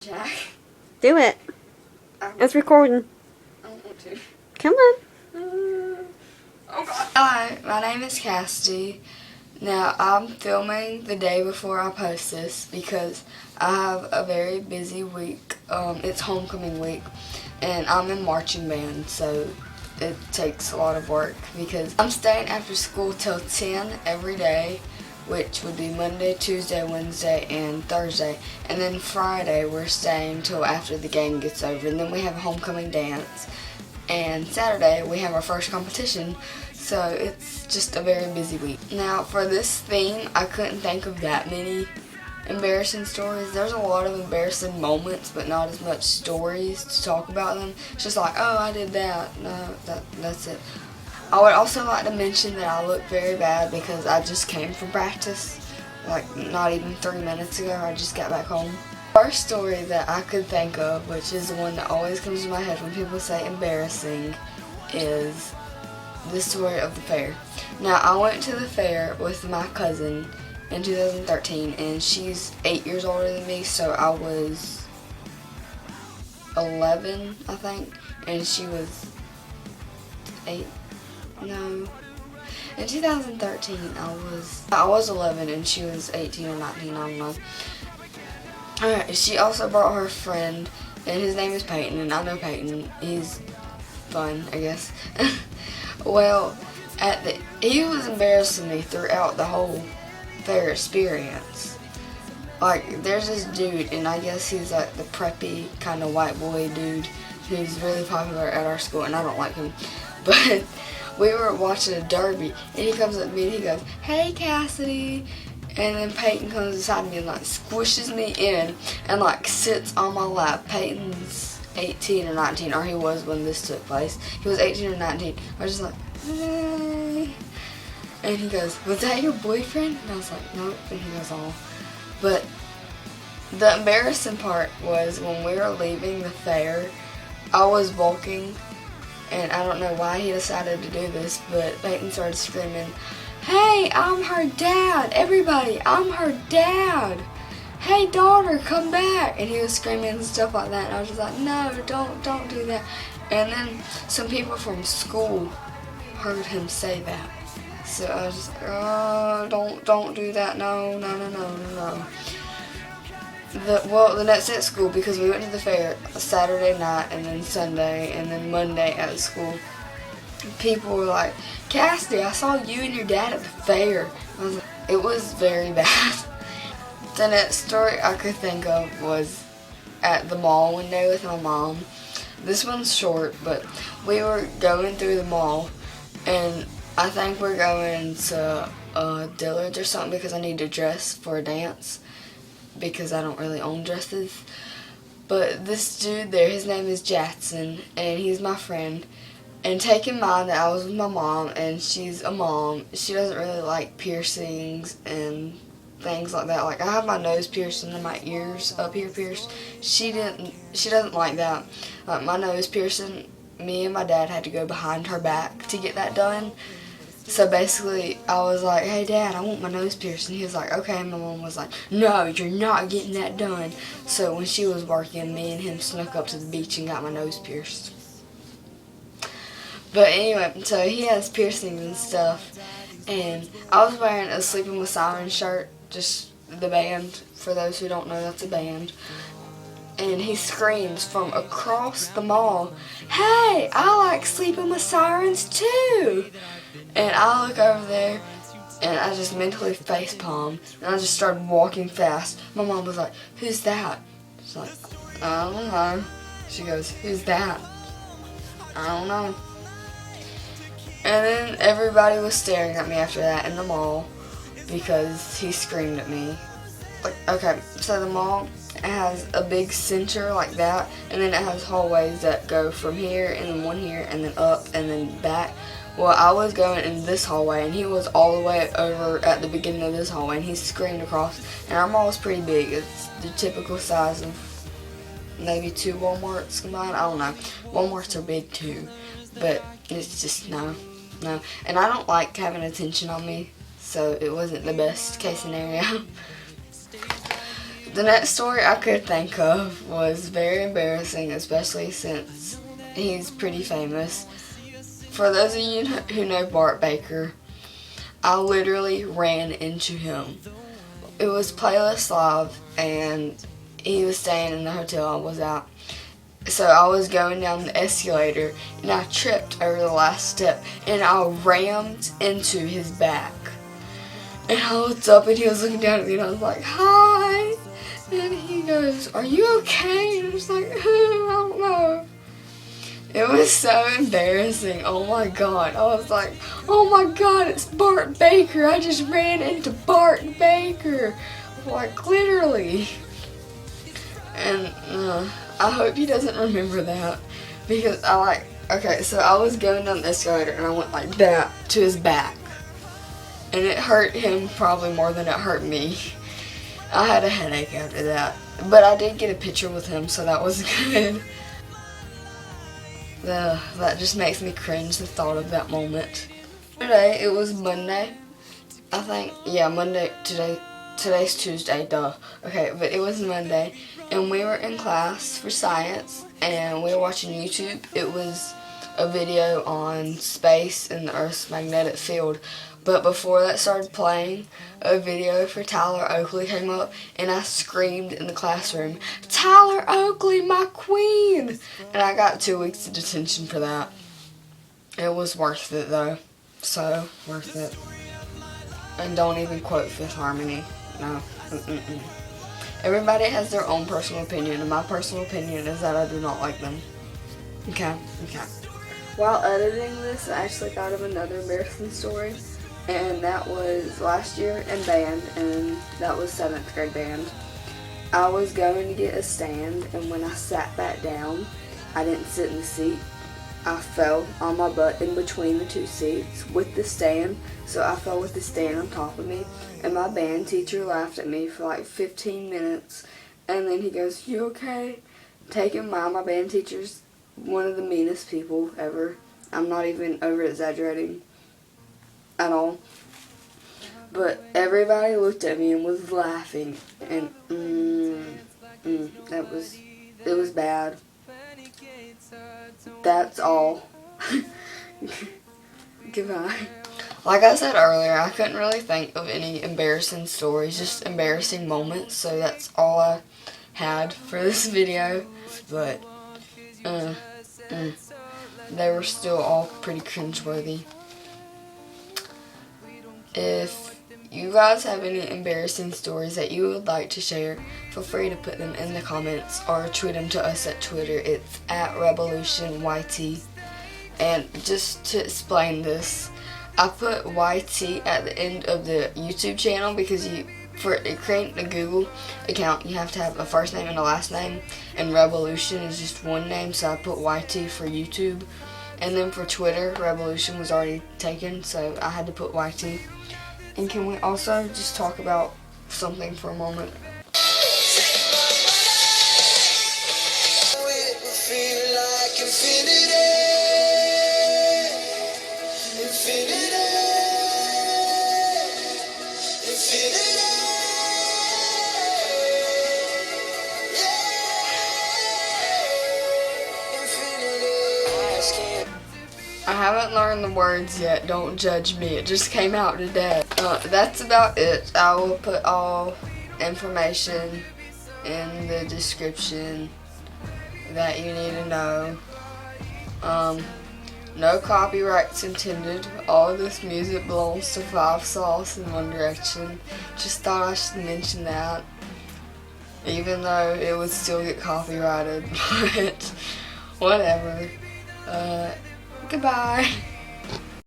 Jack. Do it. It's recording. I don't want to. Come on. Oh God. Hi, my name is Cassidy. Now, I'm filming the day before I post this because I have a very busy week. It's homecoming week, and I'm in marching band, so it takes a lot of work because I'm staying after school till 10 every day, which would be Monday, Tuesday, Wednesday, and Thursday. And then Friday, we're staying till after the game gets over, and then we have a homecoming dance. And Saturday, we have our first competition, so it's just a very busy week. Now, for this theme, I couldn't think of that many embarrassing stories. There's a lot of embarrassing moments, but not as much stories to talk about them. It's just like, oh, I did that. No, that's it. I would also like to mention that I look very bad because I just came from practice, like not even 3 minutes ago. I just got back home. First story that I could think of, which is the one that always comes to my head when people say embarrassing, is the story of the fair. Now, I went to the fair with my cousin in 2013, and she's 8 years older than me, so I was 11, I think, and she was 8. No. In 2013, I was 11 and she was 18 or 19, I don't know. Alright, she also brought her friend, and his name is Peyton, and I know Peyton. He's fun, I guess. Well, he was embarrassing me throughout the whole fair experience. Like, there's this dude, and I guess he's like the preppy kind of white boy dude who's really popular at our school, and I don't like him. But we were watching a derby, and he comes up to me and he goes, "Hey, Cassidy." And then Peyton comes beside me and like squishes me in and like sits on my lap. Peyton's 18 or 19, or he was when this took place. He was 18 or 19. I was just like, hey. And he goes, "Was that your boyfriend?" And I was like, "Nope." And he goes, "Oh." But the embarrassing part was when we were leaving the fair, I was walking, and I don't know why he decided to do this, but Peyton started screaming, "Hey, I'm her dad! Everybody, I'm her dad! Hey, daughter, come back!" And he was screaming and stuff like that, and I was just like, "No, don't do that." And then some people from school heard him say that, so I was just like, "Oh, don't do that! No." The next day at school, because we went to the fair Saturday night and then Sunday and then Monday at school, people were like, "Cassidy, I saw you and your dad at the fair." I was like, it was very bad. The next story I could think of was at the mall one day with my mom. This one's short, but we were going through the mall, and I think we're going to Dillard's or something because I need to dress for a dance, because I don't really own dresses. But this dude there, his name is Jackson, and he's my friend. And take in mind that I was with my mom, and she's a mom. She doesn't really like piercings and things like that. Like, I have my nose pierced and then my ears up here pierced. She doesn't like that. Like, my nose piercing, me and my dad had to go behind her back to get that done. So basically, I was like, "Hey, Dad, I want my nose pierced." And he was like, "Okay." And my mom was like, "No, you're not getting that done." So when she was working, me and him snuck up to the beach and got my nose pierced. But anyway, so he has piercings and stuff, and I was wearing a Sleeping with Sirens shirt, just the band, for those who don't know, that's a band. And he screams from across the mall, "Hey, I like Sleeping with Sirens too!" And I look over there, and I just mentally facepalm, and I just started walking fast. My mom was like, "Who's that?" She's like, "I don't know." She goes, "Who's that?" "I don't know." And then everybody was staring at me after that in the mall because he screamed at me. Like, okay, so the mall has a big center like that, and then it has hallways that go from here and then one here and then up and then back. Well, I was going in this hallway, and he was all the way over at the beginning of this hallway, and he screamed across. And our mall is pretty big. It's the typical size of maybe 2 Walmarts combined. I don't know. Walmarts are big too, but it's just no. And I don't like having attention on me, so it wasn't the best case scenario. The next story I could think of was very embarrassing, especially since he's pretty famous. For those of you who know Bart Baker, I literally ran into him. It was Playlist Live, and he was staying in the hotel I was at. So I was going down the escalator, and I tripped over the last step, and I rammed into his back. And I looked up, and he was looking down at me, and I was like, "Hi!" And he goes, "Are you okay?" And I was like, "I don't know." It was so embarrassing. Oh my god. I was like, "Oh my god, it's Bart Baker. I just ran into Bart Baker." Like, literally. And I hope he doesn't remember that. Because okay, so I was going down the escalator and I went like that to his back. And it hurt him probably more than it hurt me. I had a headache after that. But I did get a picture with him, so that was good. That just makes me cringe, the thought of that moment. Today, it was Monday. I think, yeah, Monday, today's Tuesday, duh. Okay, but it was Monday, and we were in class for science, and we were watching YouTube. It was a video on space and the Earth's magnetic field. But before that started playing, a video for Tyler Oakley came up, and I screamed in the classroom, "Tyler Oakley, my queen!" And I got 2 weeks of detention for that. It was worth it, though. So worth it. And don't even quote Fifth Harmony. No. Everybody has their own personal opinion, and my personal opinion is that I do not like them. Okay. While editing this, I actually thought of another embarrassing story. And that was last year in band, and that was 7th grade band. I was going to get a stand, and when I sat back down, I didn't sit in the seat. I fell on my butt in between the 2 seats with the stand, so I fell with the stand on top of me, and my band teacher laughed at me for like 15 minutes, and then he goes, "You okay?" Take in mind, my band teacher's one of the meanest people ever. I'm not even over-exaggerating at all. But everybody looked at me and was laughing, and it was bad. That's all. Goodbye. Like I said earlier, I couldn't really think of any embarrassing stories, just embarrassing moments, so that's all I had for this video. But they were still all pretty cringeworthy. If you guys have any embarrassing stories that you would like to share, feel free to put them in the comments or tweet them to us at Twitter. It's @RevolutionYT. And just to explain this, I put YT at the end of the YouTube channel because for creating a Google account, you have to have a first name and a last name, and Revolution is just one name, so I put YT for YouTube. And then for Twitter, Revolution was already taken, so I had to put YT. And can we also just talk about something for a moment? I haven't learned the words yet, don't judge me, it just came out today. That's about it. I will put all information in the description that you need to know. No copyrights intended. All this music belongs to Five Sauce and One Direction. Just thought I should mention that, even though it would still get copyrighted, but whatever. Goodbye.